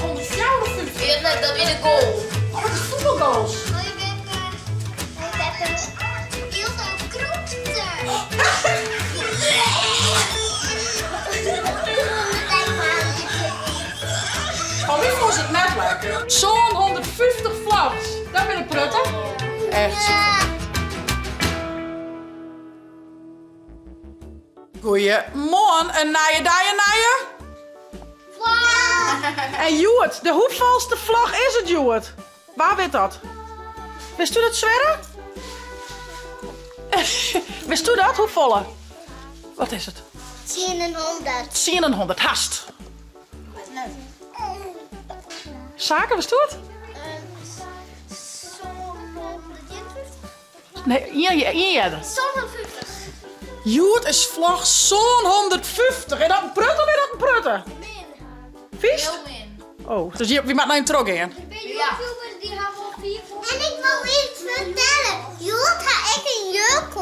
154. Weer net, dat weer de goal. Oh, dat is voetbalgoals. Van wie was het net lekker? Zo'n 150 vlags. Dat ben ik prutten. Echt super. Goeiemorgen, een naaie. En Joert, de hoeveelste vlag is het, Joert? Waar weet dat? Wist u dat, Sverre? Wist u dat? Hoeveel? Wat is het? 100. 100, haast. Zaken, wist u het? Nee, hier. 150. Joert is vlag zo'n 150. En dat een prutten weer dat een prutten? Vies? Heel min. Oh, dus wie maakt nou een trok in? YouTubers die hebben al 4 voor. En ik wil iets vertellen. Joet ga ik een jurk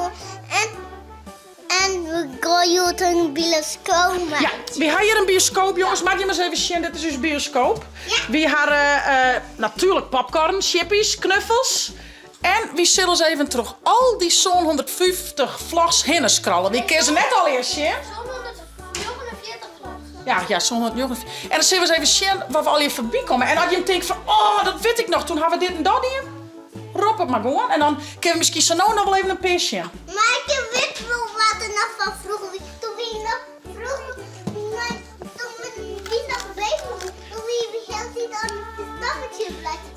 en we gaan Joet een bioscoop maken. Ja, we hebben hier een bioscoop, jongens. Maak je maar eens even zien, dit is dus bioscoop. Ja. We hebben natuurlijk popcorn, chippies, knuffels. En we zullen eens even terug al die zo'n 150 vlags heen scrollen. Die keer ze net al eerst zien. Zo'n 149 vlogs. Ja, zo'n 150. En dan zullen we eens even zien waar we al hier voorbij komen. En als je hem denkt van, oh, dat weet ik nog. Toen hadden we dit en dat hier. Rop het maar gewoon. En dan kunnen we misschien zo nou nog wel even een pisje. Maar ik weet wel wat er nog van vroeger was. Toen we nog vroeger, toen we nog bezig toen we heel niet aan het stammetje blijven.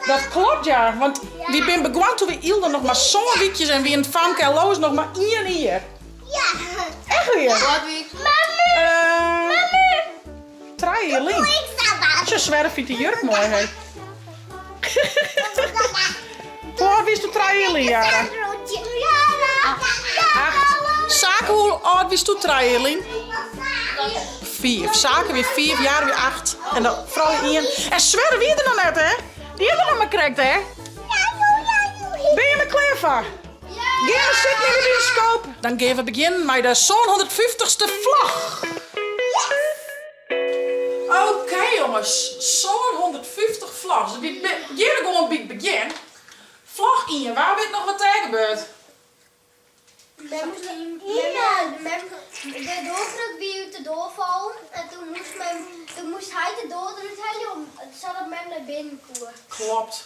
Dat klopt, ja. Want we zijn begonnen toen we hielden nog maar zo'n wietjes en we in Famke en Loos nog maar één hier. Ja. Echt weer? Wat wie? Mami. Traaieling. Ik sta daar. Zo zwerf vindt die jurk mooi, hè. Hoe wist de traaieling, Jara? Ja. 8. Zaken, hoe oud wist de traaieling? 4. Zaken weer 4, jaar weer 8. En dan vrouw 1. En Sverre, wie er nog net, hè? Die hebben nog maar correct, hè? Ben je er klaar voor? Gaan we zitten in de bioscoop? Dan gaan we beginnen met de zo'n 150ste vlag. Oké, jongens, zo'n 150 vlaggen. Dus we beginnen gewoon bij het begin. Vlag in, waar weet nog wat er gebeurt? De doorgedrukt wie uit de doorval en toen moest hij de doordruk halen zodat men naar binnen kon.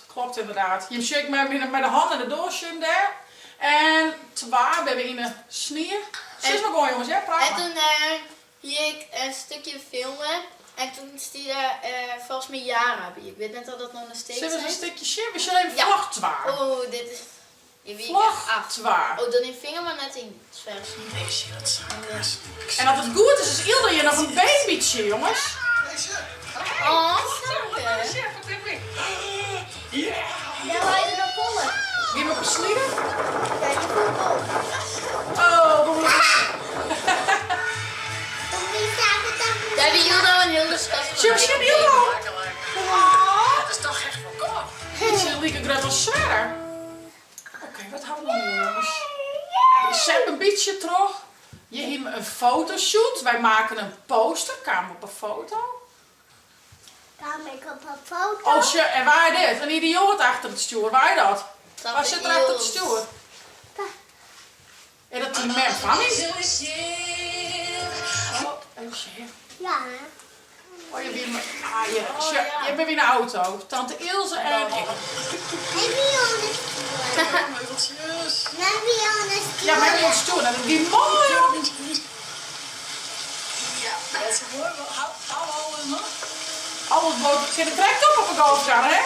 Klopt inderdaad. Je shake met de hand en de doosje daar. En 2 hebben we in de sneer. Zes maar gewoon, jongens, ja? Praat En maar. toen hier ik een stukje filmen. En toen stierde volgens mij Jara bij. Ik weet net dat dat nog steeds Zullen we eens is. een stukje shit? We zullen even Ja. vlag 2. Oh, dit is... Je weet Vlag 8. 2. Oh, dan in vinger maar net in vers. En als het goed is Ilde hier nog een babytje, jongens. Oh, Ja, wij er nog volgen. Wie me verslieden? Ja, je voetbal. Oh, hoe daar hebben jullie een hele schat. Shit, Ilde. Dat is toch echt van kop. Het is lieke groot als Sverre. Oké, wat hebben we nu, jongens? We zetten een beetje terug. Je hebt een fotoshoot. Wij maken een poster. Kamer op een foto. Kan ik op een foto? Oh shit, en waar is dit? Een idioot achter het stuur. Waar is dat? Waar zit er achter het stuur? En dat die man van is? Oh, even shit. Ja, hè? Oh, je bent je bent weer een auto. Tante Ilse en ik. En wie anders? En wie anders? Ja, maar heb je een stoel? Dat is die mooi, joh. Ja, dat is mooi. Hou alles nog. Alles boven. Zit er direct op een golfkar, hè?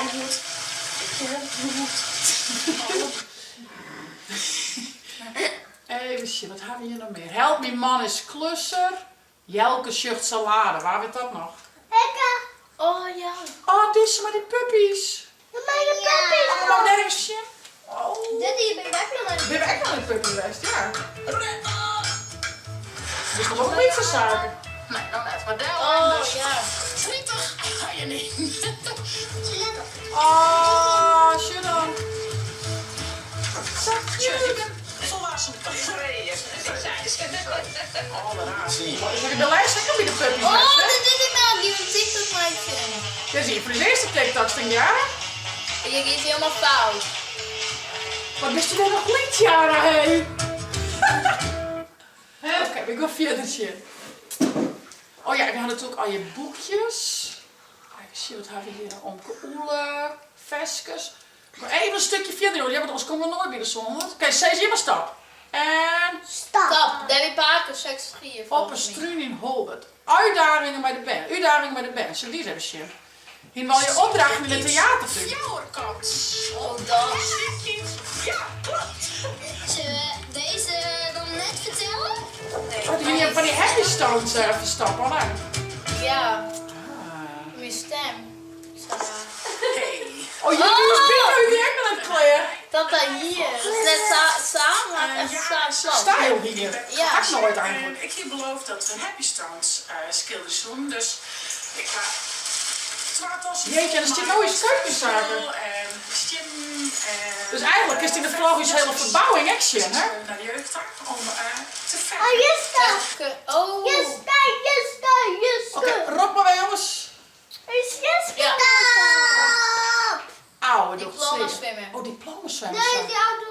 Even zien, wat hebben we hier nog meer? Help me man is klusser. Jelke zucht salade. Waar weet dat nog? Hekka. Oh ja. Oh, dit is maar die puppies. Mijn puppies. Mag ik daar even zien? Oh. Dit hier ben ik ook nog Ben je echt wel een puppy geweest? Ja. Dus nog ook niet voor zaken. Nee, dan net maar daar. Oh ja. 20 ga je niet. Oh, shit dan. Je bent volwassen tevreden. Oh, wat raar. Ik heb de lijst ook weer de puppies. Oh, dit is die man die op TikTok maakt. Dit is hier voor de eerste TikToks, denk ja? Je gaat helemaal fout. Wat bist je dan nog niet, Jara, hé? Oké, we gaan verder, shit. Oh ja, we hadden natuurlijk al je boekjes. Even zien, wat hebben we hier? Omke Oele, veskes. Maar even een stukje verder, joh. Ja, want anders komen we nooit meer zonder. Oké, steeds hier maar stap. En Stap. Debbie Parker, seks 3. op een struin in Holbert. Uitdagingen bij de band. Uitdagingen bij de band. Zullen die eens even zien? Hier wil je opdrachten in het theater doen. Fjouwerkant. Oh, dat. Ja, klopt. Zullen we deze dan net vertellen? Wat hier van die happy stones even stappen, hè? Ja. Mijn stem. Sarah. Hey. Oh, jullie is binnen u echt met het kleren. Dat hier. Dat is net samen, maar echt samen. Stijl hier. Ja. Ga ik nooit eigenlijk. Ik heb beloofd dat we een Happy Stones skilders doen, dus ik ga 12 Jeetje, en er zit nou eens keukenzaken. en Jim en... Dus eigenlijk is het in de vlogjes hele verbouwing action, hè? Naar de jeugdtak om te Oh, vechten. je staat. Oh. Je staat, je staat, je staat. Oké, rock maar bij jongens. Is je Ja. staat. Oude Diploma dochter. zwemmen. Oh, diploma zwemmen. Nee, die auto.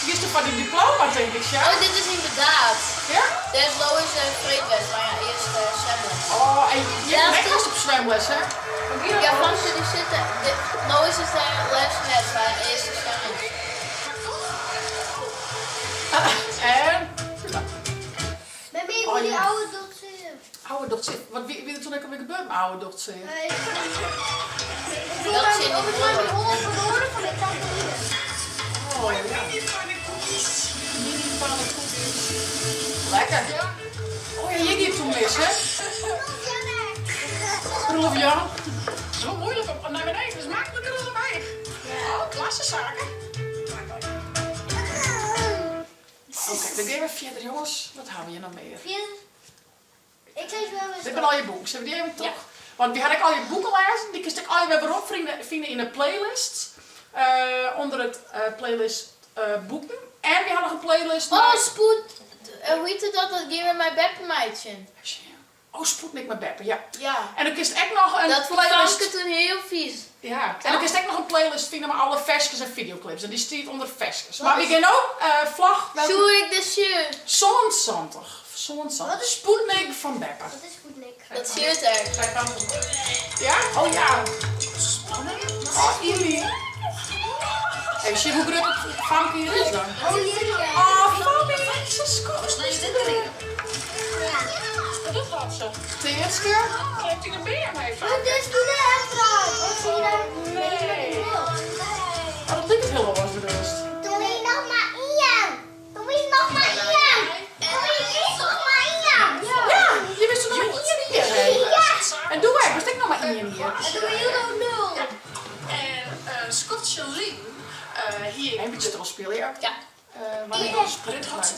Die is toch van die diploma, denk ik, ja? Oh, dit is inderdaad. Ja? Dit is Lois Vreedwest, maar ja, eerst zwemmen. Oh, en je Ja, hebt echt toch? als op zwemles, hè? Ja, van jullie zitten. Lois is daar les net, maar eerst zwemmen. En... Met wie Oh, die ja. oude dochter. Oude dochter. Wat wie er toen ook alweer gebeurd met oude dochter? Nee, Dat zit in over de mijn woorden. hol verloren van de tante. Oh, ja. Mini pannenkoekjes. Lekker. Oh ja, je geeft toen les, hè? Proef Jan. Zo moeilijk om naar beneden, dus makkelijker dan erbij. Oh, klasse zaken. Oké, dan gaan we verder, jongens. Wat hebben we hier nog meer? Ik zei zo Dit zijn al je boeken. Zullen we die even terug? Want die had ik al je boeken lezen. Die kun ik al je weer opvinden in de playlist. Onder het playlist boeken. En we hadden nog een playlist. Oh, met- spoed. Hoe heet het dat? Dat geven we mijn beppenmeidje. Oh, Sputnik met Beppe, ja. Ja. En dan kun je echt nog een Dat vond playlist. ik toen heel vies. Ja. En dan kun je echt nog een playlist vinden met alle versjes en videoclips. En die staat onder versjes. Maar we gaan ook vlag. Doe ik de shirt. Zonzantig. Wat is Sputnik van Beppe. Dat is goed, Nick. Dat shirt er. Ja? Oh ja. Oh, Ili. Even zien hoe groot het vankje hier is dan. Oh, jullie. Oh, Fabi. Zo schattig. Dat had ze. De eerste keer? Heeft hij een beer mee? Oh, dus doe de extra. Wat zie je daar? Nee. Oh, dat lijkt het heel anders bedoeld. Doe je nog maar Ian. Doe je nog maar Ian. Doe je nog maar Ian. Ja, je wist er nog maar hier hier. En doe wij, was ik nog maar hier hier. Doe je nog 0. En Scott Jolien, hier. Een beetje trolspelen, ja. Ja. Wanneer dan sprintgeluid.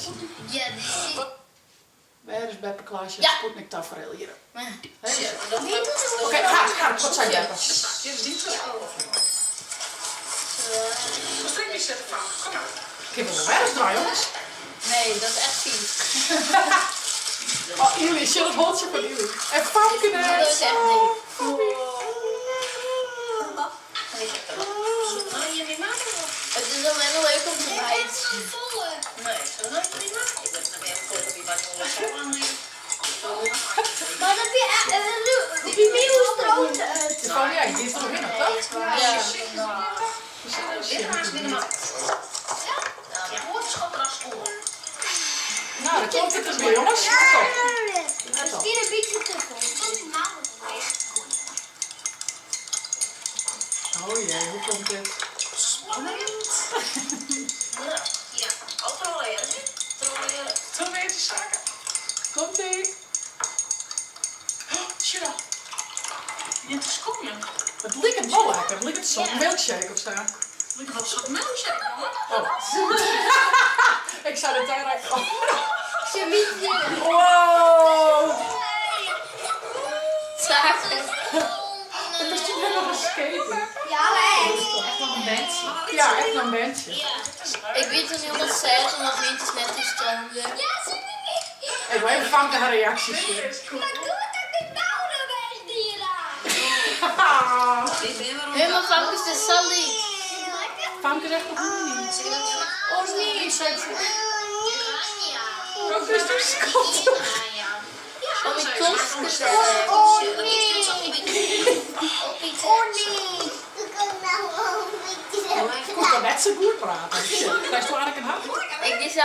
Ja, dit is... Waar is Beppe Klaasje? Ja. Sputnik tafereel hier. Ja, dat Oké, ga. Wat zijn Beppe? Dit is niet verschoven. Verstrik niet zeggen van. Kom maar. Ik heb wel weer eens draaien, jongens. Nee, dat is echt vies. Oh, jullie, chill het hondje van jullie. En Famke Dat net. is echt niet. Het is alleen maar leuk om te bijten. Nee, zo leuk prima. Ik ben er weer voor wie wat Maar heb je die nieuwe stroom uit? Van ja, die is er nog in, toch? Ja. Dit was binnen maand. Nou, je woordenschap eraf onder. Nou, dan komt het dus weer, jongens. Let op. Misschien een beetje te veel. Oh jee, hoe komt dit? Spannend. Nou, ja, overal leren. Toen weer te zaken. Komt ie? Shira. Je te skomen. Het lijkt het wel lekker. Het lijkt het zo'n milkshake of zo. Ik had zo'n milkshake, hoor. Oh. Ik zou het daar eigenlijk... Ze weet niet. Wow! Zaken. Ik was toen helemaal geskaten. Ja, maar Echt nog een bandje. Ja, echt een bandje. Ik weet toen helemaal sad omdat Winters net die stoomde. Ja, ze weet niet. Ik wil even vangen haar reacties zien. Helemaal Famkes de Sally. Famke zegt nog niet. Oh nee, zegt ze. Wat is er schat? Om die kost te Oh nee. Oh nee. Ik kan nou wel een beetje. Ik kon dat net zo goed praten. Shit, daar is toch eigenlijk een hart? Ik die zo.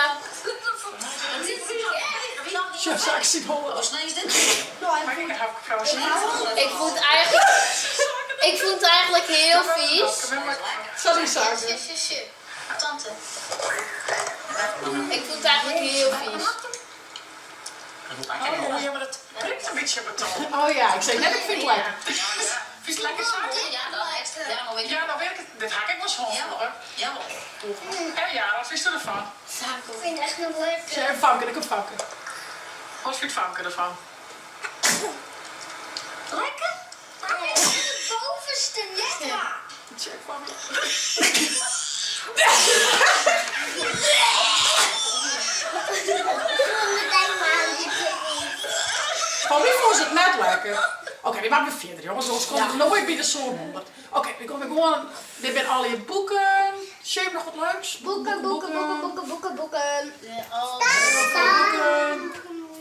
Shit, zou ik zien horen. Ik vond het eigenlijk heel vies. Zal die zaken? Tante. Ik vond het eigenlijk heel vies. Oh ja, maar dat prikt een beetje beton. Oh ja, ik zei net, ik vind het lekker. Vind je het lekker zaken? Ja, nou werkt het. Dit haak ik wel schoon hoor. En ja, wat vind je ervan? Ik vind het echt een woord. Zeg, Famke, ik heb Famke. Wat vindt Famke ervan? Lekker? Maar het is de bovenste net. Check Famke. Van wie vond ze het net lekker? Oké, die maken we verder, jongens. Anders komt het nooit bij de zo'n 100. Oké, we komen gewoon. Dit zijn al je boeken. Shape nog wat leuks? Boeken. Boeken.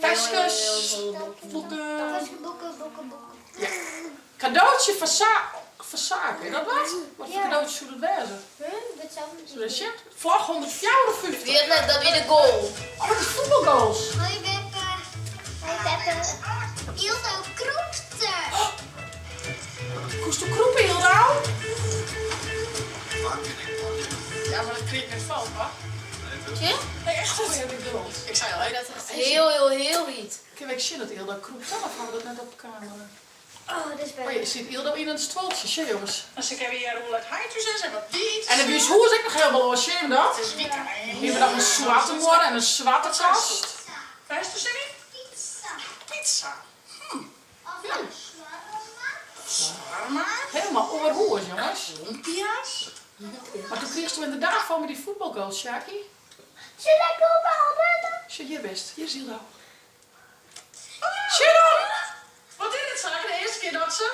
Vestjes. Boeken. Ja. Cadeautje verzaken. Dat wat? Wat voor cadeautje zou dat wezen? Zo dat shit. Vlag 154. Wie had net dat weer de goal? Oh, dat is voetbalgoals. Hoi Beppe. Ildo Kroepte. Koest de kroepen heel rauw? Ja, maar dat kreeg ik net van, hoor. Ja? Nee, echt goed. Heb ik bedoeld. Ik zei al, hè, dat Heel niet. Ik heb zin dat Ilda kroep zelf hadden we dat net op camera. Oh, dat is Maar je ziet Ilda in een stoeltje, zie jongens. als ik even hier hoe het huidjes is en wat niet. En dan is hoe is ik nog helemaal los, zie je dat? Het is niet aan. We hebben nog een zwarte worden en een zwarte kast. Waar is de zin in? Pizza. Warma. Helemaal overhoers, jongens. Lumpia's. Maar toen kreeg je inderdaad van met die voetbalgoals, Sjaki. Zullen we komen? Zie hier best, hier is Ilda. Zie je dan? Wat is het zaken de eerste keer dat ze?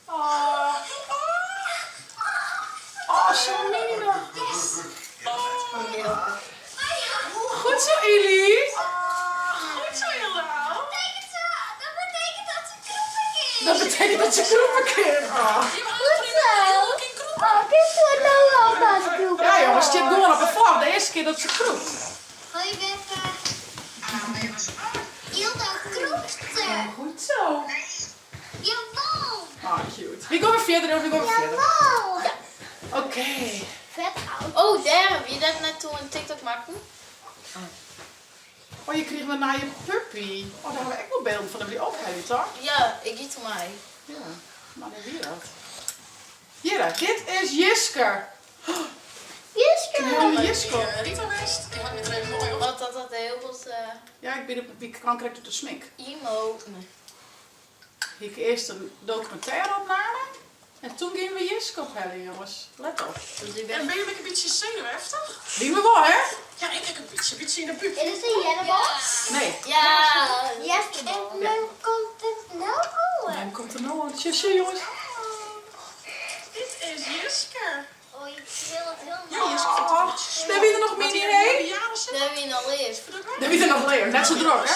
Oh, oh zo mini. Goed zo, Ili. Goed zo, Hilda. Dat betekent dat ze kroepen keren. Oh. Ja jongens, het zit gewoon op een vlag. De eerste keer dat ze kroept. Hoi Beppe. Ildo Kroepte. Goed zo. Jawel. Oh, cute. Wie komen verder, jongens? Wie komen verder? Jawel. Oké. Vet oud. Oh, daar. Wie dat net toen een TikTok maakte? Oh, je kreeg daarna je puppy. Oh, daar hebben we echt wel beelden van. Hebben die ook heel toch? Ja, ik iets van mij. Ja, maar dan weer dat. Hier, dit is Jisker. Een Jisker. Rita West, die had met er even mooi op. Want dat had heel wat Ja, ik ben op wie kan krijgt op de smink. emo. Nee. Ik eerst een documentaire opname. En toen gingen we Jisker ophellen, jongens. Let op. Dus ik En ben... ben je een beetje zenuwachtig? Die me wel, hè? Ja, ik heb een beetje in de buurt. Dit is een jellebal. Nee. Ja. Yes. En dan komt het nou En dan komt er nou een tjusje, jongens. Dit is Jisker. Oh, ik wil het heel Ja, mooi. Jisker. Oh, hebben we er nog meer heen? Dat heb je al eerst. Dan heb je er nog leer. Net zo druk, hè?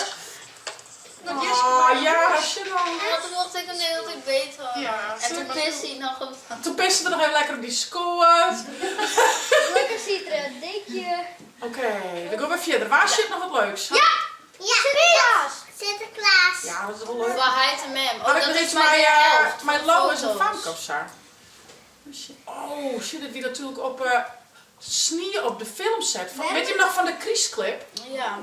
Oh, ja, shit dan. Want toen mocht ik een hele tijd beter. Ja, En toen piste hij nog op. Toen piste er nog even lekker op die scoot. Gelukkig ziet er een dikje. Oké, dan gaan we verder. Waar zit nog wat leuks? Ja. Sinterklaas. Ja, dat is wel leuk. Waar hij te mem. Had Oh, ik dat nog is iets mijn helft. mijn logo is een Foto's. Famke of zo. Oh shit, dit wie natuurlijk op sneeuw op de filmset. Weet je hem nog van de Chris clip? Ja.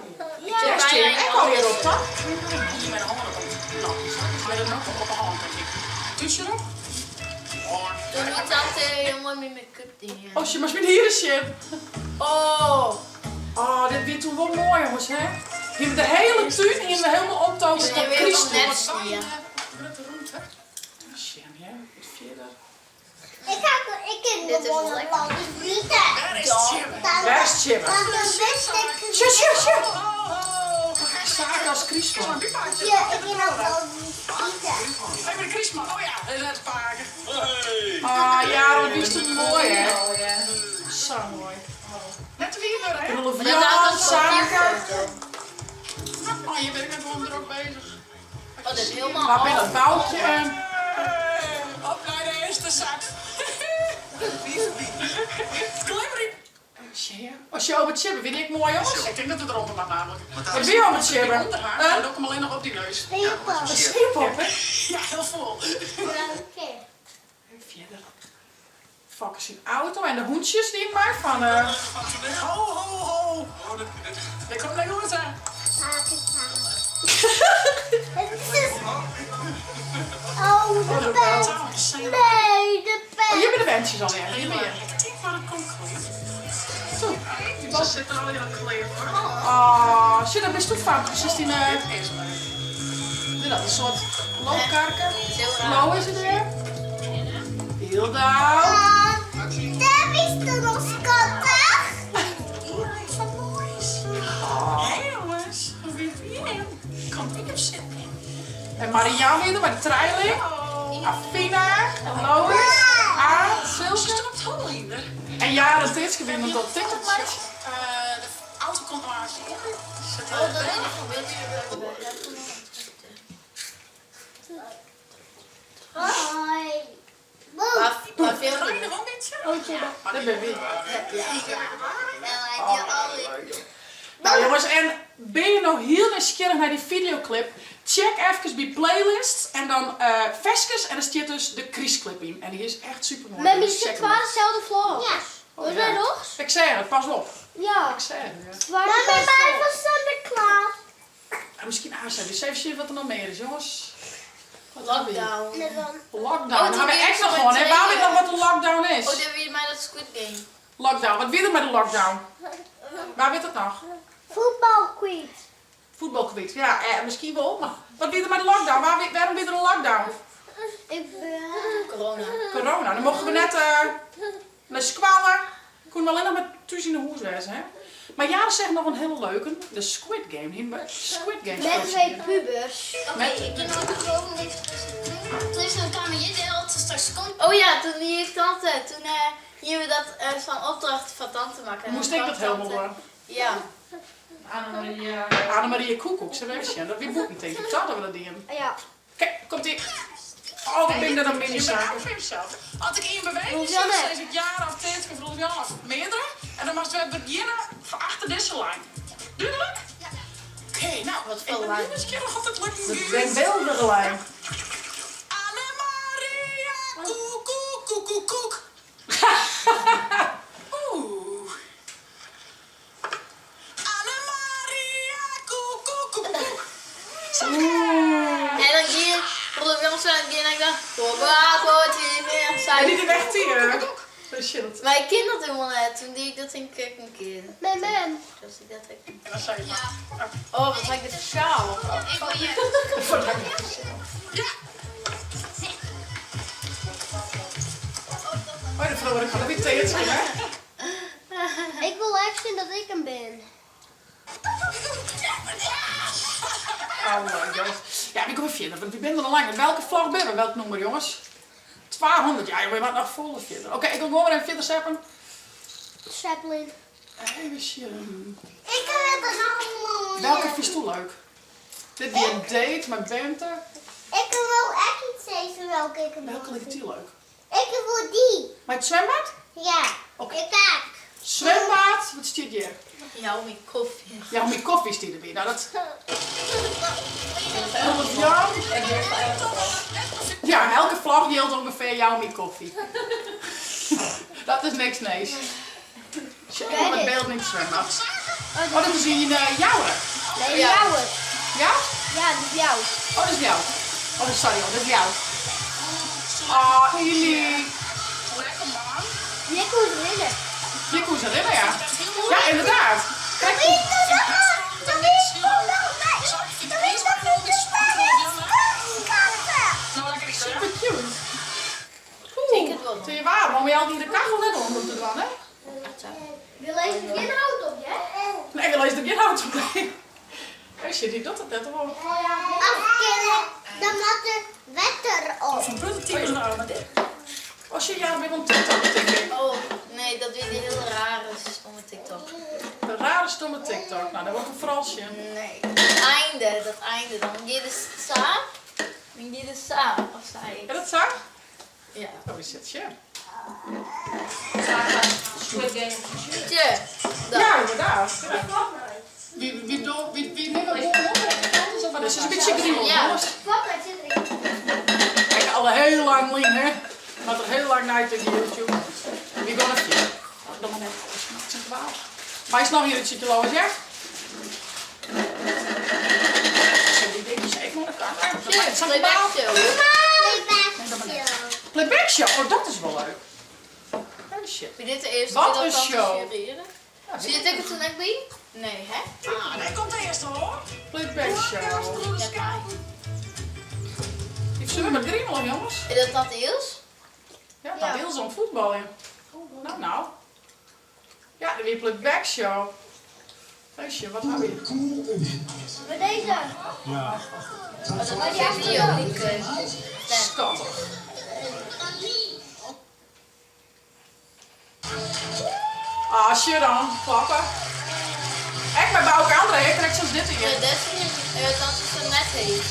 Ja, is die echt alweer op, toch? Hier met de handen op. Nou, maar dat ook op de hand, denk ik. Dus je erop? Toen doet dat helemaal met make-up dingen. Oh shit, maar is met hier is shit. Oh. Oh, dit weer toen wel mooi jongens, hè? Hier met de hele tuin hier we helemaal omtogen En tot weer Chris nog clip. net sneeuw. Shit, ja. Wat verder. Ik ken Dit is wel gewoon lekker. een bal. Dus niet Daar is Jim. Daar is Chip. Dat is een best Shit, shit, shit. Zaken als Christmas. Ja, ik ben ook al eten. Even de Christmas. Oh ja, net pakken. Ah, ja, wat is het mooi, hè? Zo mooi. Net de wiener, hè? Knullen Maar dat van is zaken. Oh, je bent met hem er ook bezig. Oh, dat is helemaal Waar ben af. dat boutje? Op naar de eerste zak. Glimmerie. Als je op het chibben, vind ik mooi, jongens. Ik denk dat het eronder mag namelijk. Wat ben je op het chibben? Onderhaar, dan doe ik hem alleen nog op die neus. Een scheerpop, hè? Ja, heel vol. Oké. Verder. Fuckers in auto en de hoentjes die ik maak van... Ho, ho, ho. Ik kom naar goed aan. Oh, de pen. Nee, de Oh, pen. hier ben de wensjes al weer. Hier ben je. Kijk maar, dat komt goed. Zo. Ze zitten al in een kleed hoor. Ah, shit, dat is toch fout. Precies die... Is maar. Dat is een soort loopkarken. Heel raar. Hallo is het weer. Hilda. Daar is er nog schattig. Hé jongens, hoe weer hier? Kom ik op zitten. En Marianne weer met de trailing. Afina. En Lois. Aad. Ze Silke. stopt Hollander. En Jaren Tits gewinnen tot TikTok match. De auto komt maar. Zet Oh, dat is een beetje. Hoi. Maar veel Ga je er wel niet? Dat ben ik. Ja. Nou jongens, en ben je nou heel nieuwsgierig naar die videoclip? Check even bij playlists en dan Veskes en er staat dus de Chris-clip in. En die is echt super mooi. Met Dus check het hem. waren dezelfde vlog. Ja. Oh, Was ja. wij nog? Ik zei het, pas op. Ja. Ik zei het, ja. Het waren Maar bij dezelfde mij vlog. was Sinterklaas. En misschien aanstaan. Dus even zien wat er nog meer is, jongens. Wat hebben we hier? Lockdown. En dan... Lockdown. Oh, Dan gaan we toen echt nog weer gewoon, hè? zo'n Waar weet trailer. nog wat een lockdown is? Oh, dan wil je mij dat Squid Game. Lockdown. Wat wil er met de lockdown? Waar weet het nog? Voetbalquiz. Voetbalgebied. Ja, misschien wel. Maar wat wil er met de lockdown? Waarom wil er een lockdown? Ik ben... Corona. Corona. Dan mogen we net naar squallen. Kunnen we alleen nog met thuis in de hoes wezen, hè? Maar ja, dat zegt nog een hele leuke. De Squid Game. Squid Game. Met twee pubers. Oké, ik ben ook gewoon niet... Er is een kamertje dat straks komt. Oh ja, toen die ik tante, toen gingen we dat van opdracht van tante maken. En Moest dan ik dat kwam helemaal tante- doen? Ja. Annemarie Koekoek, ze weet je. Dat wie boek niet tegen. Ik zag dat we dat deden. Ja. Kijk, komt ie. Oh, ik ben er dan Je mini bent zaken. ook voor jezelf. Als ik in beweging Hoeveel zit, net? sinds ik jaren of 20 of jaar of meerdere. En dan moesten we beginnen van achter deze lijn. Duidelijk? Ja. Oké, nou, Wat ik veel ben lijn. nieuwsgierig of het lukt. Ik ben wel de lijn. Annemaria, koek, koek, koek, koek, koek. Oeh. Annemaria, koek, koek, koek, koek. En dan ging je, op de film staan, en ik dacht, En niet in echt hier. Oh shit. maar ik ken dat helemaal net, toen deed ik dat in kijk een keer. Mijn man. Dus ik dat ik... En dan zei je maar. Oh, wat had ik dit schaal? Ik wil je... Oh, de vrouw, ik ga er weer tegen hè? Ik wil echt zien dat ik hem ben. Oh, jongens. Ja, wie kom je verder? Want wie ben er al lang? Welke vlag ben we? Welk nummer, jongens? 200. Ja, je bent nog vol verder. Oké, ik wil gewoon weer even verder zeppen. Chaplin. Even zien. Ik heb het allemaal. Welke vind je leuk? Dit weer een date met Bente. Ik wil echt iets zeggen welke ik heb. Welke ligt die leuk? Ik wil die. Maar het zwembad? Ja. Oké. Ik kijk. Zwembad, wat staat hier? Ja, om mijn koffie. Ja, mijn koffie staat er weer. Nou, dat... 100 jaar. Ja, elke vlag geldt ongeveer jouw mijn koffie. Dat is niks nees. Check op het beeld niet zwembad. Oh, dat is een jouwe. Nee, Ja. jouwe. Ja? Ja, dat is jou. Oh, dat is jou. Oh, sorry, dat is jou. Oh, Ili. Lekker man. Je kon winnen. Je koest herinneren, ja. Ja, inderdaad. Kijk, Nou, lekker is super cute. Ik het wel. Zie je waar? Maar moet je altijd de kachel net onder te doen, hè? Wil je geen hout op, hè? Nee, ik wil eens de geen hout op. Nee, shit, die doet het net gewoon. Afkillen, dan moet de wetter op. Van prototypes naar met dit. Als je ja weer een TikTok denk Oh, nee, dat weer die hele rare stomme TikTok. De rare stomme TikTok. Nou, dat wordt een fransje. Nee. Dat einde. Dan ga je de sa. Dan ga je de sa. Of zei ik? Heb je dat zag? Ja. Oh, is het shit. Tje. Ja, inderdaad. Ja. Wie neemt dat bol? Dat is een beetje grimmel, Ja. jongens. Papa, het zit erin. Kijk, al heel lang Lien, hè. Maar toch heel lang naar tegen YouTube. Wie gaan even? Dan maar net. Het is 12. Maar is nog hier het zitten lopen, ja? Die dingetjes even naar de kant. Tje, playback show. Playback show? Oh, dat is wel leuk. Oh shit. Vind je dit de eerste Wat keer een dat ik show. kan jureren? Zie je het ook toen ik ben? Nee, hè? Ah, nee, komt de eerste hoor. Playback show. Ja, maar. Ik zullen met grimmelen, jongens. Is dat Iels? Ja, dat wil zo'n voetbal in. Nou. Ja, de weer playback show. Feestje, wat hebben we hier? Met deze. Maar dat was je video niet. Schattig. Ah, shit dan. Klappen. Echt met Bouke André, ik krijg zoals dit Ja, hier. dat is zo net heet.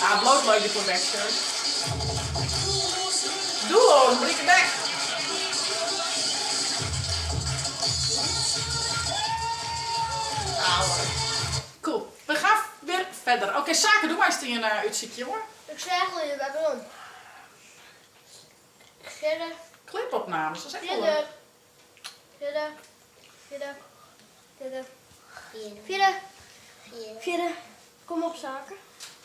Ah, bloot leuk die playback show. Doe hoor, blik het weg. Cool. We gaan weer verder. Oké, Zaken, doe maar eens een uitzichtje hoor. Ik zeg al je, waarom? Verder, Clipopnames, dat is echt wel verder, leuk. verder, verder, verder, verder, verder. Kom op zaken.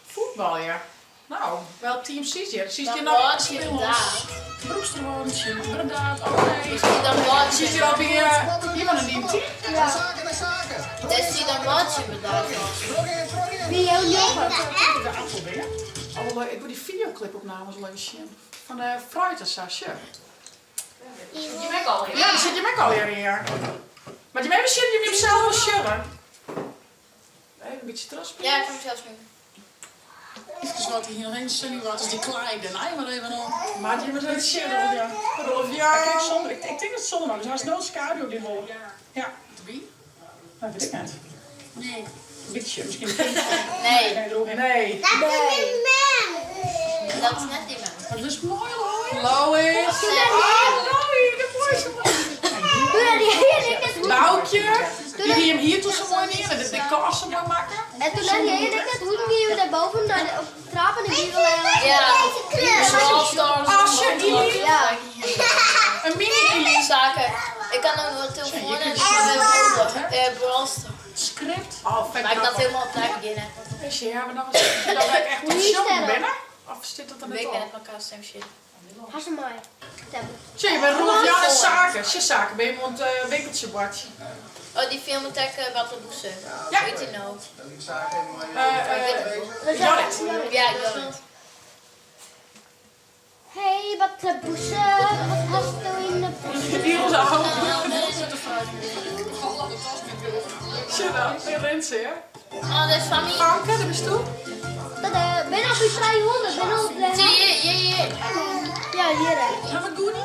Voetbal, ja. Nou, wel team Cizier. Zie je Dan nou word je inderdaad. Broeksterwoontje, inderdaad. Oh nee. Dan word Zie je je al weer iemand in die team? Dat zie dan word je bedacht. Wie jou niet? De aantal dingen. Oh, ik wil die videoclipopnames lezen. Van de Fruitensasje. Je bent al Ja, dan zit je met alweer hier. Maar je bent misschien je hebt zelf wel shirren. Even een beetje terug. Ja, ik heb hem zelfs nu. Even wat hierheen zullen wat is die kleine. Nee, maar even op. Maar je bent het shirren, ja. Rolf, Kijk, ja. zonder, ik denk dat het zonder mag, dus hij is nooit schaduw die wol. Ja. Wie? Dat weet ik niet. Nee. Een beetje, misschien een beetje. Nee, Nee, doe geen. Nee. Dat is een man. dat is net die man. Maar dat is mooi hoor. Lois. Ah, Lois, de mooiste. Doe dat hier, ik het. Boukje. Die hem hier tussen mooi neer en de kassen maar maken. En toen had jij het, hoe gingen we daar boven naar de op de trap en de wiebel. Ja, Brawl Stars. Als je die Ja. een mini Zaken. Ik kan ook nog een telefoon en Brawl Stars. script. Oh, vet. Maar ik dat helemaal opnieuw beginnen. Is je hebben nog eens dat ik echt op show binnen? Of zit dat er net Ik al? ben het elkaar stem shit. Has hem maar. Zie je, bij Rolf Jan en Zaken. Zaken, ben je een winkeltje Bartje. Oh, die film met Battle Boesen. Ja. Weet je nou? Janet. Ja, ik weet het. Hey, wat de boezen. Wat hast du in de boezen? Die was al. Zie je dan? Weer Renze, hè? Oh, dat is van mij. Franke, dat is toe. Ben op je 300, ben op de... Zie je. Ja, hier hè. Gaan we Goody?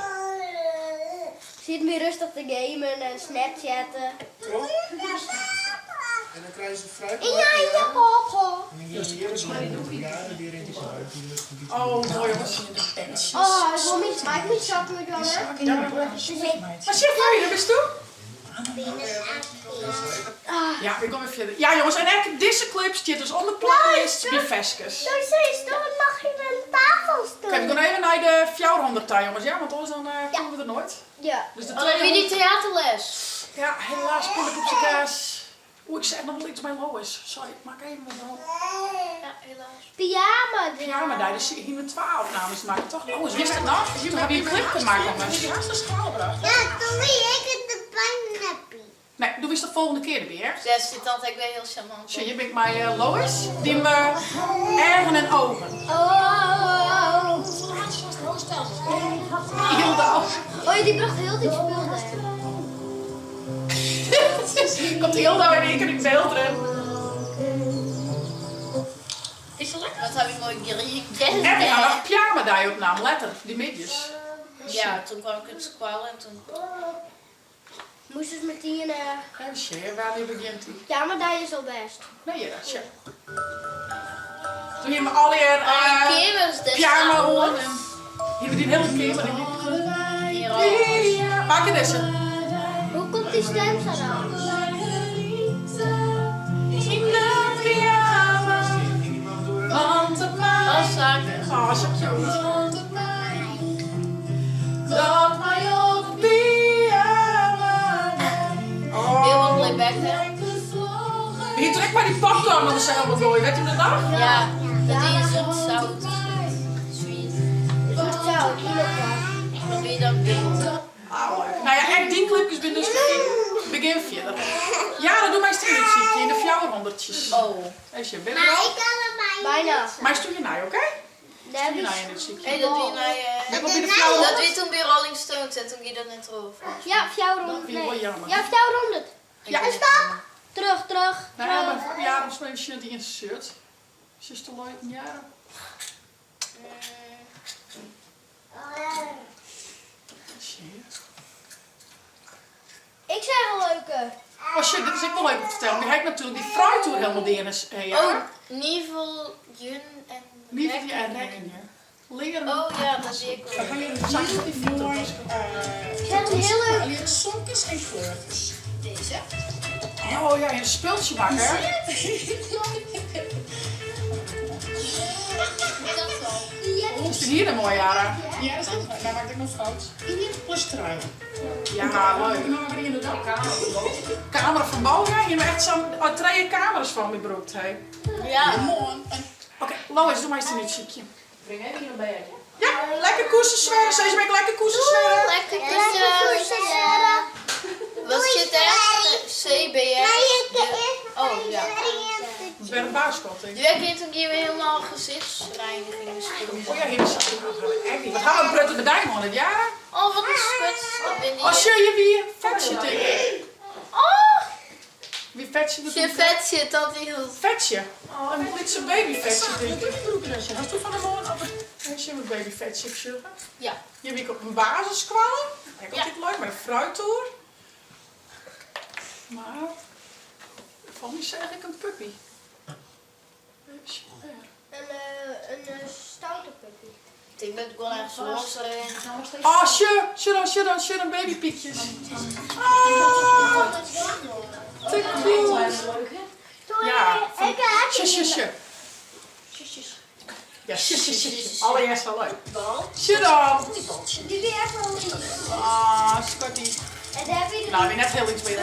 Zit meer rustig te gamen en snapchatten. En dan krijgen ze vrij. En jij in je papa. Oh, mooi jongens. Oh, ik wil niet, maar ik niet zakken met jou hè. Maar zeg jij, dat is toe? Ja, we gaan weer verder. Ja jongens, en eigenlijk deze clips zit dus onder playlist bij Veskes. Zo zie dan mag je een tafel Kijk, we gaan even naar de 400 tijd jongens, ja, want anders dan komen we er nooit. Ja. Dus de Oh, dan wie die theaterles. Ja, helaas spoel ik op zijn kaas. Oeh, ik zeg nog wel iets bij Lois. Sorry, ik maak even wat op. Ja, helaas. Pyjama. Ja, maar daar is hier met 12 opnames maken, toch? Lois, wist het nog? Toen hebben we een clip gemaakt op mijn Ja, toen wie ik het de pijn heb. Nee, doe eens de volgende keer weer. Dat zit altijd weer heel charmant. Zie je, ben ik bij Lois. Die we ergen en ogen. Oh. Hilda. Oh, die bracht heel dit spul hè. Komt Hilda in één keer in beeld erin. Is het lekker? Wat heb ik mooi green En we gaan nog pyjama die opname, letter, die midjes. Ja, toen kwam ik het squallen en toen... Moest dus met die En share, waar die begint die? ja, maar dat is al best. Nee, ja, share. Toen hebben we al hier Kevers pyjama hoor. Hier hebben we die hele kamer. Hier al. Ja, maak je deze. Hoe komt die stem zo dan? In de pyjama. Want het maakt. Als zaken. Oh, zo cute. Dat mij op pyjama. Heel wat playback hè? Hier trek maar die popcorn dan ze helemaal door. Weet je dat nog? Ja, dat is het zout. Sweet. Zo, die nog wel. Dan ben je dan wild. Ah, leuk. Nou ja, en die clipjes ben dus begin verder. Ja, dat doe mij stil in de fjouwerhonderdjes. Oh. Als je bent Maar wel. ik kan het mij Bijna. Maar stuur je naar, oké? Daar heb Stuur je ik. naar in dit ziekje. Hey, dat wie mij... Heb je de dat fjouwer? wie toen bij Rolling Stones en toen ging dat net over. Ja, fjouw Dat rond. vind ik wel Nee. jammer. Ja, fjouw rond het. Ja, Terug, terug. nou ja, maar ja, dan speel je die in shirt. Ze is te leuk, ja. Ik zeg een leuke. Oh shit, dit is ook wel leuk om te vertellen. Die heeft natuurlijk die fruittour helemaal die in is. Oh, Ja. Nievel, Jun en... Lieve die uitrekening hier. Leren. Oh ja, dat zie ik wel. Zag je die filter? Ik zeg een heel leuk. Alleen sompjes en kleurtjes. Deze. Oh ja, een speeltje maken, hè? Is het hier een mooie jaren? Ja, dat is het. Daar maak ik nog fout. Plus truien. Ja, leuk. Nou, in de kamer. Kamer van boven, ja. Je hebt echt zo'n twee kamers van mijn broek, hè. Ja. Mooi. Oké, Lois, doe maar eens een ziekje. Breng even hier bij. Ja, lekker koersen zweren. Steeds week lekker koersen zweren. Lekker kussen. Wat zit er? CBS. Oh ja. Dat werd een baaskotting. Die week toen gingen we helemaal gezichtsreiniging. Oh ja, hier is het. Echt niet. Wat gaan we brutten bedijnen man het jaar? Oh, wat een schut. Dat ben Als ik. je weer vetje tegen. Oh, Wie vetje doet je vet zit dat heel. Vetje. Oh, een blitse babyvetje denk ik. Hast du van de morgen of als je een babyvetje op zullen? Ja. Je hebt op een basiskwallen. Ik Ja. vind het leuk met een fruittoer. Maar van die zeg ik een puppy. Een stoute puppy. Ik ben gewoon echt losser in. Oh, sure, een babypiekjes. Te cute. Ja, sure. Ja, sure. Allereerst wel leuk. Sure dan. Die weer echt wel lief. Ah, schattie. En daar heb je Nou, weer net heel iets meer.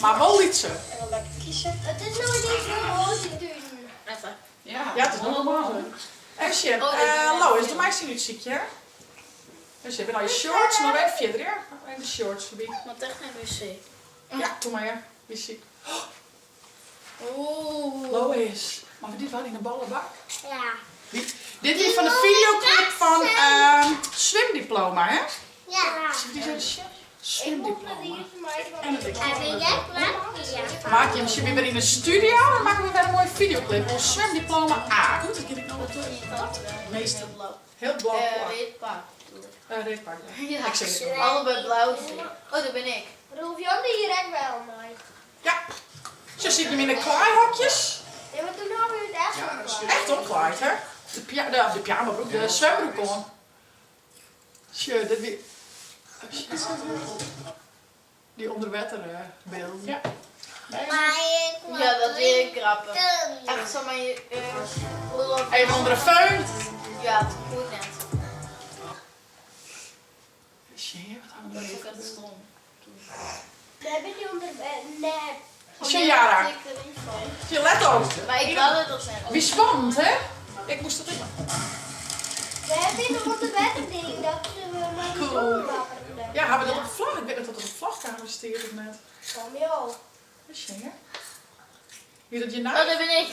Maar wel iets. het is nog niet zo roze doen. Even. Ja, het is nog normaal zo. Action. Lois, doe mij eens een ziekje, hè? Dus je hebt nou je shorts, nog even verder, ja? En de shorts voorbij. Wat echt een wc. Ja, doe maar, ja. Wie is ziek? Oeh. Lois. Maar dit wel in een ballenbak. Ja. Dit is van de videoclip van zwemdiploma, hè? Ja. Die zijn shit. Zwemdiploma. En het En ben jij klaar? maak je misschien weer in een studio, dan maken we weer een mooie videoclip. Ons zwemdiploma A. Goed, dat ken ik nog wel. Meestal blauw. Heel blauw. Reet paard. Reetpak. Ja. Ik zeg het wel. Allebei blauw. Oh, dat ben ik. Rolf Jan die hier echt wel, maar. Ja. Zo zit hem in de klaaihokjes. Nee, maar toen hadden we het echt wel. Echt opgewaaid, hè? De pyjamabroek, de zwembroek om. Tje, dit weer. Die onderwater beelden. Ja. Ja, dat weer grappig. Echt zo mijn lul op. Even onder de föhn. Ja, het goed net. Tje, wat gaan we Dat doen? is ook echt stom. Nee, ben je onder nee. Tje, Jara. Ik er niet van. Tje, let op. Maar ik had het nog net. Wie spannend, hè? Ik moest het doen. We hebben nog onder water ding dat we maar niet Cool. opwakkeren. Ja, hebben we dat op de vlag? Ik weet dat dat op de vlagkamer steert of net. Kom joh. Tje, hè? Wie dat je Oh, naam? dat ben ik.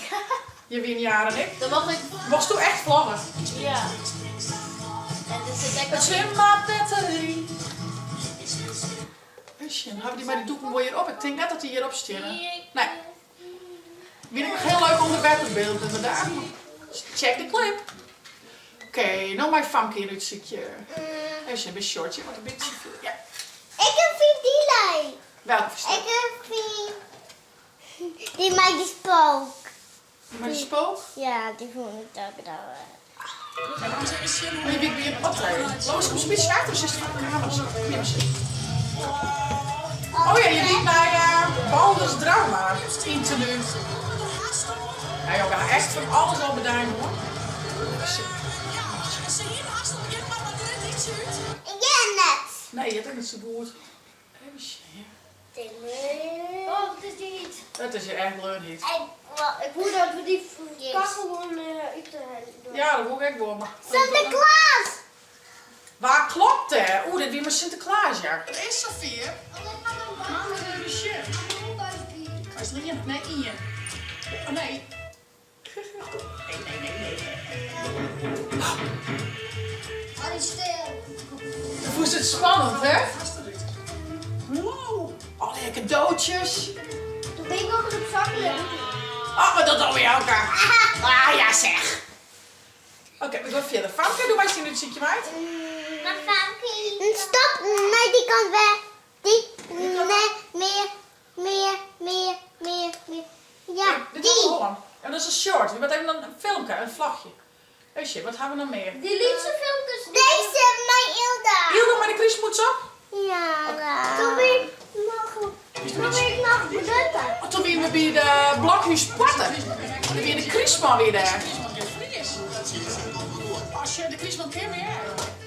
Je win jaren, ik. Dan mag ik. Was toen echt vlaggen? Ja. En dit zit echt Het zwembad batterie. Hebben die maar die doeken weer hierop? Ik denk net dat die hierop staan. Nee. Vind ik nog heel leuk onder wetterbeeld inderdaad. Check de clip. Oké, nou mijn famke in het ziekje. Even een shortje, wat een beetje veel. Ja. Ik vind die leuk. Welke verstaan? Ik vind die met die spook. Maar die spook? Ja, die vond ik ook wel. Maar je weet weer een optreden. Loos, kom eens een beetje achter, zus van de kamers. Kom hier zitten. Oh ja, je weet naar Balders Drama. Interview. Ja, joh, we gaan echt van alles al bedanken hoor. Ja, net. Nee, je hebt het zo goed. Even zien. Oh, wat is die niet? Dat is je echt leuk niet. Ik moet dat we die kachel gewoon uit doen. Ja, dat moet ik wel. Maar... Sinterklaas. Waar klopt hè? Oeh, dit weer met Sinterklaas, ja. Dat is Sofie. Mama, dat is shit. Hij is erin. Nee, Ian. Oh nee. Nee. Hou die stil. Dat voelt het spannend, hè? Wow. Oh, die cadeautjes. Toen ben ik ook op zakken. Oh, maar dat alweer elkaar. Ah, ja zeg. Oké, we gaan verder. Famke, doe maar eens een ziekje uit. Stop, nee, die kan weg. Die, nee, meer. Ja, Dit is die. gewoon. En dat is een short. Je bent even een filmpje, een vlagje. Oh shit, wat hebben we nog meer? Die liefste filmpjes. Deze, mijn Ilda. Hilda, maar de kriesmoets op. Ja, toen ben ik nog bedutten. Oh, toen weer we bij de Blokhuis Sporten. Dan weer de kriesman weer daar. Als je de kriesman keer weer.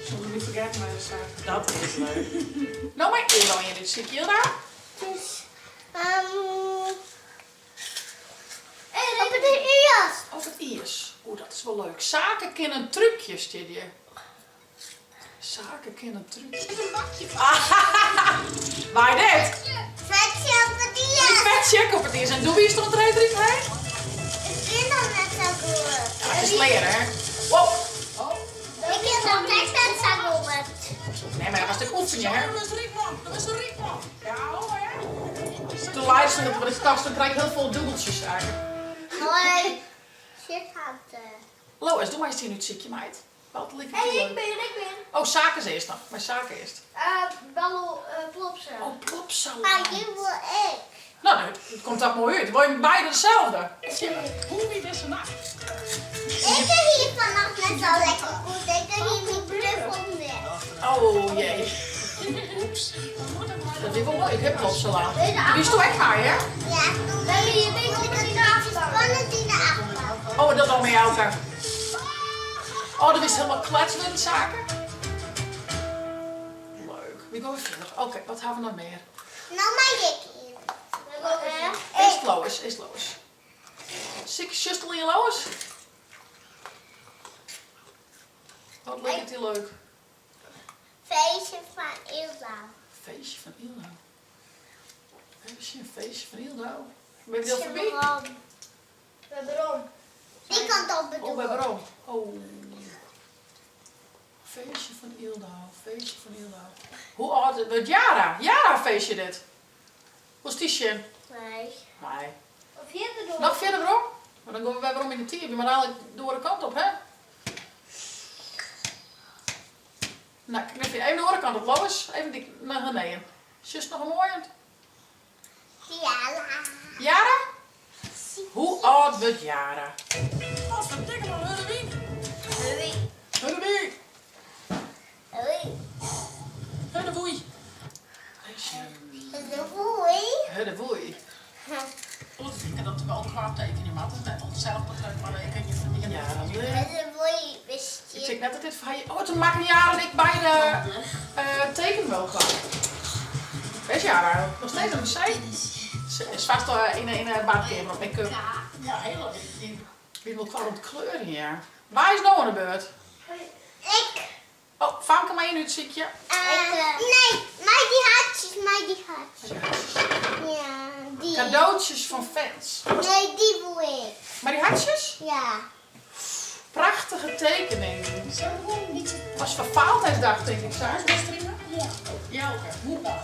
Zullen we niet vergeten, maar dat is leuk. Nou, maar Hilda in dit stukje, Hilda. Dus, op de eerst. Of het is. Oeh, dat is wel leuk. Zaken kennen trucjes, dit je. Zaken kennen trucjes. Waar dit? Vetje op het Ik eerst. ben check op het is. En doe wie is er erin heen? Ik vind dat net zo goed. Ja, het is leren, hè? Wow. Oh. Ik heb dat net zo goed. Nee, maar dat was de oefening, hè? Dat was de Riekman. Dat was de Riekman. Ja, hoor, hè? Toen luisterde we de kast, dan krijg je heel veel dubbeltjes eigenlijk. Hoi. Shit had. Lois, doe maar eens 10 minuten ziekje, meid. Wat ligt het Ik ben. Oh, zaken is eerst nog. Maar zaken eerst. Ballo plopsen. Oh, plopsalade. Maar die wil ik. Nou, dat komt dat mooi uit. Word je beide hetzelfde? Hoe wie is er nou? Ik heb hier vannacht net zo lekker goed. Ik heb hier mijn truffel net. Oh, jee. Oeps. Dat is wel leuk, hè, plopsalade. Wie is toch echt maar, hè? Ja, toen ben je een beetje in de afstand. Oh, dat al met elkaar. Oh, dat is helemaal kletsen zaken. Leuk. Wie gaan we verder? Oké, wat hebben we nog meer? Nou, maar ik hier. Is het Lois? Is het Lois? Zieke zustel in je Lois? Wat lijkt het hier leuk? Feestje van Ilda. Feestje van Ilda. Een feestje van Ilda. Ben je er al voorbij? We hebben Ron. Die kan het op Oh, bedoelen. bij Bro. Oh. Feestje van Ilda. Feestje van Ilda. Hoe oud wordt Jara? Jara feestje dit. Hoe is die Shin? Nee. Nee. Of hier te doen. Nog verder Bro? Maar dan gaan we bij Bro in de team. Maar eigenlijk door de kant op, hè? Nou, kijk even de andere kant op, Lois. Even die naar beneden. Zus nog een mooie. Jara. Jara? Hoe oud wordt Jara? Wat verdikke man, Hurwien. Hurry. Hurwien. Hurry. Hurwoei. De boei. Hurwoei. Ik heb dat wel kwaad tekenen, maar dat is net hetzelfde terug, maar ik kan je verdienen. Ja, dat is leuk. De boei Ik bestaat. zeg net dat dit van je... Oh, toen maken Jara en ik beide tekenen wel graag. Wees Jara, nog steeds aan de zij. Ze is vast in een badkamer op make-up. Ja, heel leuk. Ik wil gewoon kleur hier. Waar is nou aan de beurt? Ik. Oh, Famke maar in het ziekje. Nee, maar die hartjes. Ja, die. Cadeautjes van fans. Nee, die wil ik. Maar die hartjes? Ja. Prachtige tekening. Was Valentijnsdag denk ik, Saar? Ja. Ja, oké. Hoe dan?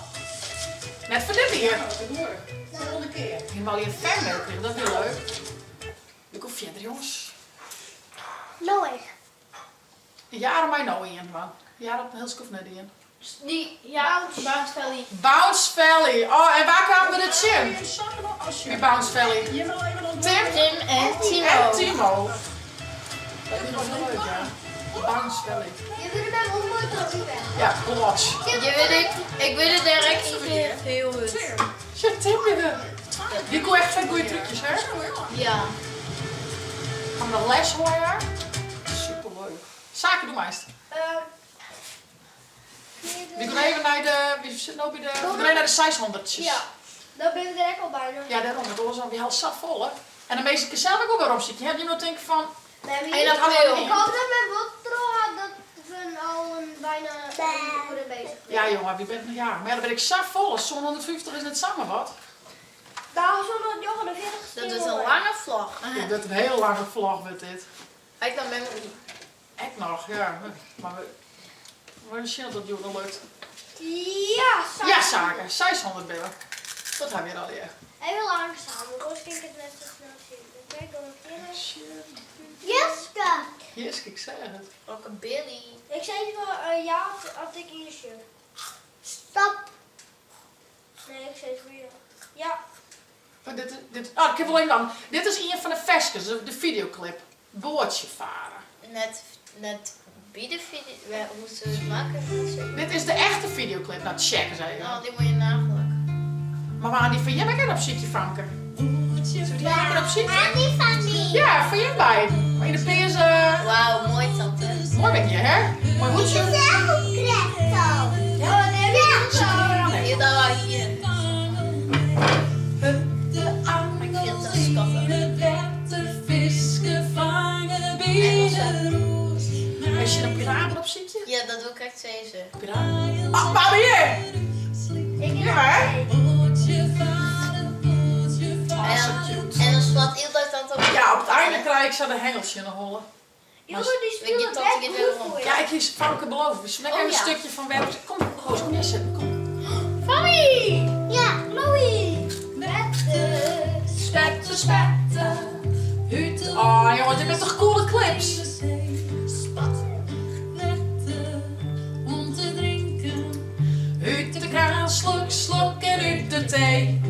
Net voor dit hier. Dat is leuk. Volgende keer. Helemaal hier een fan mee krijgen, dat is heel leuk. Ik kom verder, jongens. Nooit. Jaren mij nou in, man. Jaren op een heel skof net in. Die, ja, Bounce Valley. Bounce Valley. Oh, en waar kwamen we dit zien? Je zakken nog als Die je. Bounce Valley. Je wil even nog Tim Tim en Timo. en Timo. Dat is nog heel leuk, ja. Bounce Valley. Je wil hem ontmoeten of niet? Ja, klopt. Ik weet het direct niet heel goed. Shit, Tim weer. Die kon echt veel goede trucjes, hè? Ja. Gaan we nog les horen? Superleuk. Zaken doen meest. We gaan even naar de... We zitten nou bij de... We gaan naar de 600'tjes. Ja, daar ben ik direct al bijna. Ja, daarom. Het was alweer heel saf vol, hè? En de meeste keer zelf ook weer op zitten. Heb je nog denken van... Nee, En dat had ik ik hoop dat mijn botro had dat we al een bijna een uur bezig zijn. Ja, jongen, wie bent nog ja. Maar ja, dan ben ik saf vol. Zo'n 150 is net samen wat. Daarom zullen we nog een 40 Dat is een lange vlog. Ja, dat is een heel lange vlog met dit. Hij kan memory. Echt nog, ja. Maar we zien dat het nog lukt. Ja, Ja, zaken. 600 billen. Dat hebben we al hier. Even lang samen, anders kan ik het net zo snel zien. Ik weet nog een keer. Shit. Jeske. Yes, ik zei het. Rockabilly. Ik zei van ja, had ik in je shirt. Stop. Nee, ik zei het voor je. Ja. Oh, ik heb wel even lang. Dit is een van de vestjes, de videoclip. Bootje varen. Net bij de video. Hoe ze het maken? Dit is de echte videoclip. Nou, checken zei je. Oh, die moet je nagelijk. Maar waar die van jij kan op zitje vanken? Zullen we die lekker op zitten? En die van die. Ja, van jij bij. Maar in de PS, Wauw, mooi tante. mooi ben je, hè? Mooi Die is hoedje. wel goed kletto. Ja, nee, ja. Hier, daar waar hier. Ik vind het een schattig. Als je een piraten op zitje? Ja, dat doe ik echt deze. Piraten. Ah, maar hier! Ja, hè? Oh, zo cute. En dan slaat Ilda dan op. Ja, op het einde krijg ik zo de hengeltje in de holle. Jullie die Weet je spullen dat ik het best wil goed voor je. Ja, ik kies Vrouwke beloven. Dus lekker Oh, een ja. stukje van werk. Kom, Roos, kom neerzetten. Kom. Fammy! Ja. Chloe! Spetten, spetten. Oh, jongen, dit zijn toch coole clips? Uit de kraan, slok, slok en uit de thee.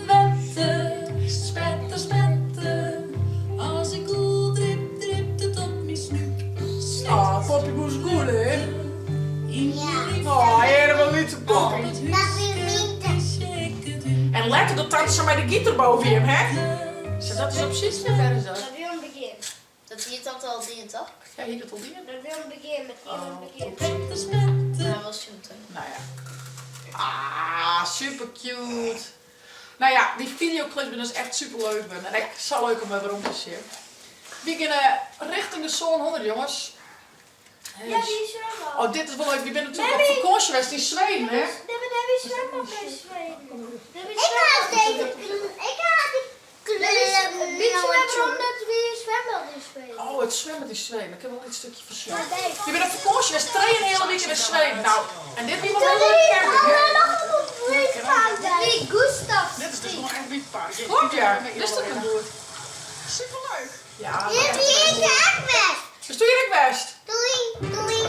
Wetten, spetten, spetten. Als ik koel drip, drip het op mijn snoep. Oh, Poppy moest cool, hè? Ja. Oh, helemaal niet te Poppy. Dat is niet. En lekker dat tante ze mij de gitaar boven hem, hè? Zo, dat is op zich niet verder zo. Dat wil een begin. Dat hier tante al die toch? Ja, hier gaat al die. Dat wil een begin met die een begin. Ja, wel shooten. Nou ja. Ah, super cute. Nou ja, die videoclip is dus echt super leuk. En echt zo leuk om even rond te zien. We gaan richting de zone 100, jongens. Ja, die is zwemmen. Oh, dit is wel leuk. We zijn natuurlijk op vakantie geweest in Zweden, hè? Daar is zwemmen bij Zweden. Ik had deze. Ik had die kleuren. Wie zwemmen omdat we zwemmen in Zweden? Oh, het zwemmen in Zweden. Ik heb wel een stukje van Zweden. Nee. We zijn op vakantie geweest, 2 hele week in Zweden. Nou, en dit is wel heel leuk camping, hè? Wie? Gustav. Dit is dus gewoon echt een park. Klopt, ja. Dus dat kan doen. Superleuk. Ja, Hier zie ik echt weg. dus doe je het best. Doei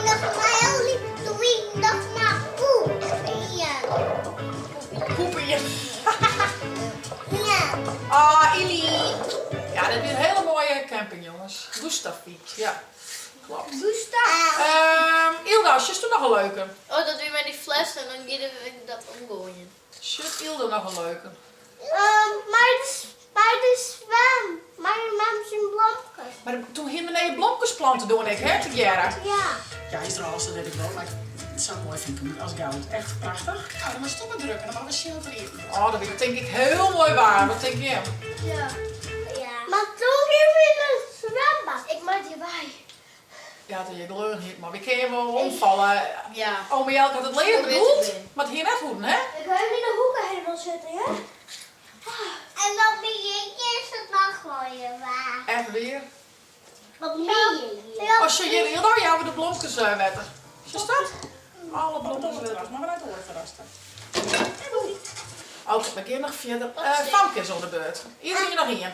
nog maar olie. Doei nog maar poep. Ja. Poepen hier. Ja. Ah, Ili. Ja, dit is een hele mooie camping, jongens. Gustafiet, ja. Klopt. Gustav. Ilda, is er nog een leuke? Oh, dat doe je met die fles en dan gaan we dat omgooien. Shit, Ilda nog een leuke. Maar de zwem. Maar mam zijn blomkes. Maar toen ging beneden blomkesplanten doen ik, hè, Gerard? Ja. Ja, is er alles, dat weet ik wel. Maar het zou mooi vinden als goud. Echt prachtig. Nou, dan maar stoppen drukken. Dan gaan we zilver eten. Oh, dat denk ik heel mooi waar. Wat denk je? Ja. Maar toen ging we in het zwembad. Ik maak je bij. Ja, dat je geleuren hier, maar we kunnen wel omvallen. Ja. Ome Jelke had het leren bedoeld, maar het hier net goed, hè? Ik wil hem in de hoeken helemaal zitten, ja? En dan ben je eerst het nog gooien waar. Echt weer. Wat meen je? Als je hier Ilda, ja, we de blomkes wetten. Is dat? Alle Op het blomkes wetten. terras, maar vanuit de terras. Oké, we gaan nog verder. Famke is op de beurt. Hier zie je nog hier.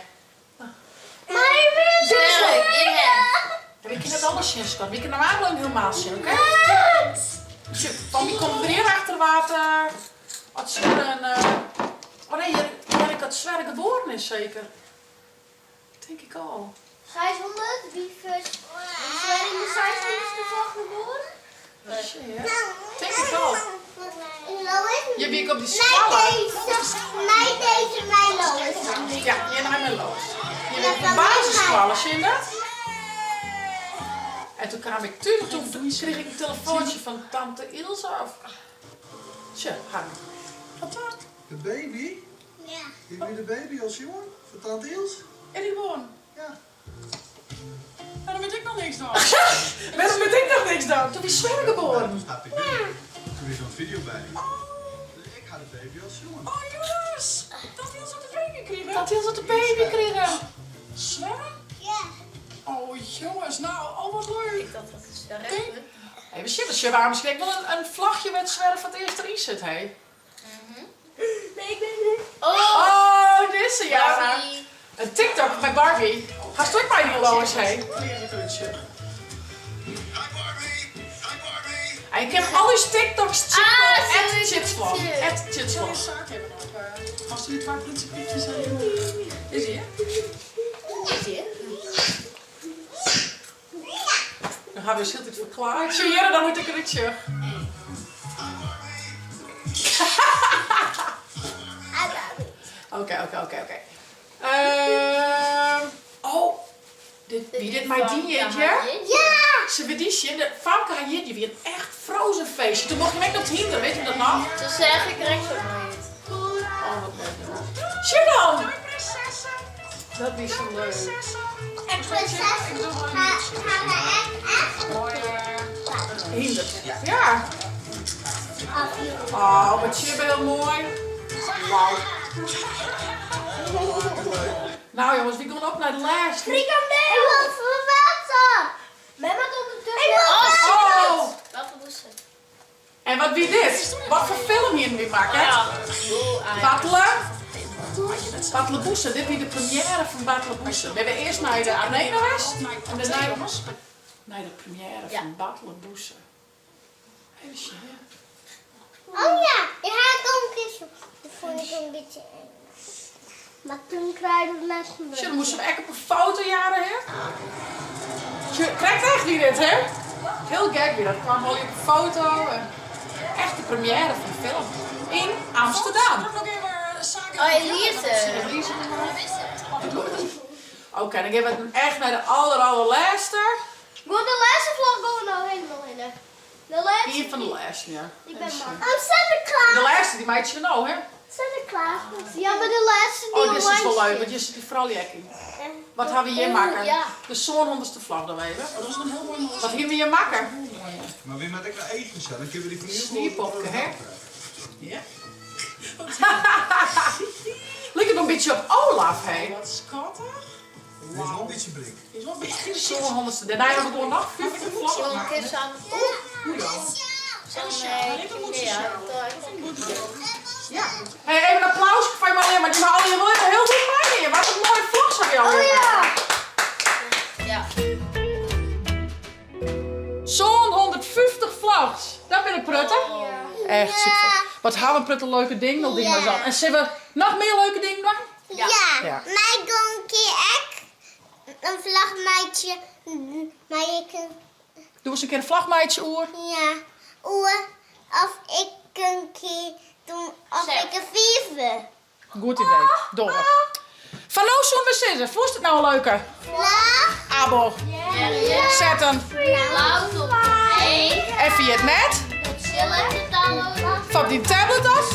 Maar ik wil Tuurlijk, in hem. We kunnen het alles zien, schat. We kunnen normaal gewoon helemaal zien, oké? Van wie komt er hier achter water? Wat Sverre oh nee, ik had Sverre geboren is zeker. Denk ik al. 600, wie first? Zijn in de 600ste vlag geboren? Denk ik al. Lois. Je wie ik op die squallen. Nee, deze mijn Lois. Ja, je naar mijn Loos. Je bent op de basisschool, zie je dat? En toen kwam ik toen kreeg ik een telefoontje van tante Ilse of... Tja, Harm. Wat dan? De baby? Ja. Heb je de baby als jongen? Van tante Ils? En die woon. Ja. Waarom weet ik nog niks dan? Waarom weet ik nog niks dan? Toen is Sverre geboren. Snap ik wel. Toen is zo'n video bij. Dus ik had de baby als jongen. Oh jongens, dat hij ons op de baby kregen. Dat hij ons op de baby kregen. Sverre? Ja. Oh jongens, nou, oh wat leuk. Dat is wel echt goed. Hé, we zien waarom misschien wel een vlagje met Sverre van het eerste reset, hé. Nee, ik weet het niet. Oh, dit is ze, ja. Barbie. Een TikTok met Barbie. Ga je bij die Lois heen? Hier is een kunstje. Hi Barbie! Hi Barbie! En ik heb al die TikToks checken Ah, op zie ik @chitsvlog. het. @chitsvlog. Als je het waar principietjes zijn. Is hij, hè? Is die, hè? Dan gaan we dus heel tijd verklaren. Zie je, dan moet ik er iets terug. Oké. Oh, dit mijn dieetje. Ja. Ze we die zien, de Famke en Jitje weer een echt frozen feestje. Toen mocht je mee op het hinder, weet je dat nog? Toen zeg ik direct zo nooit. Oh, wat leuk. Zie je dan? Dat is zo leuk. Hinder. Ja. Oh, wat zie je heel mooi. Wauw. Nou jongens, wie komt op naar de lijst? Ik wil verwachten. Mama komt ondertussen. Oh! Wat een bossen. En wat wie dit? Wat voor film hier weer maken? Battelen Boesen. Dit is de première van Battelen Boesen. We hebben eerst naar de Arena geweest en daarna naar de première van Battelen Boesen. Even zien. Oh ja, ik ga het ook een keer. Dat vond ik een beetje eng. Maar toen krijgen we les van Zie, dan moesten we echt op een foto jaren, hè? Je krijgt echt niet dit, hè? Heel gek weer. Dat kwam mooi op een foto. Echt de première van de film. In Amsterdam. Oh, Elise. Oké, dan gaan we echt naar de allerlaatste. Moet de laatste vlag gewoon nou helemaal in, hè? De laatste. Hier van de laatste, ja. Ik ben Mark. Oh, Sinterklaas. De laatste, die meidje nou, hè? Sinterklaas. Ja, maar de laatste die Oh, dit is wel oranje leuk, want je zit die vooral lekker. Wat gaan we hier maken? ja. De zo'n 100ste vlag dan even. Wat gaan we hier maken? Maar wie met ik naar eten zetten, dan kunnen we die van hier Snierpopken, hè? Ja. Lijkt het een beetje op Olaf, hè? Wat schattig. Dit is wel een beetje blik. Zo'n 100ste. Daarna hebben we gewoon nog 50 Zullen vlaggen. we een keer samen... Hoe dan? Ja. Hey, even een applaus van je Marleen, want je had je wel heel goed bij je. Wat een mooie vlag zag je al. Oh ja. Ja. Zo'n 150 vlags. Dat ben ik prutten. Echt super. Wat hebben we prutten leuke dingen nog dingen dan. En ze hebben nog meer leuke dingen nog? Ja. Ja. Mij een keer echt een vlagmeidje. Maar ik Doe eens een keer een vlagmeidje oer. ja. Oeh, of ik een keer doen of Zeg. ik een vieven. Goed idee. Door. Van nou zullen we zitten. Voelt het nou een leuke? Vlag. Abo. Zetten. Blauw op 1. Even je het net. Chillen te downloaden. Van die tablet af.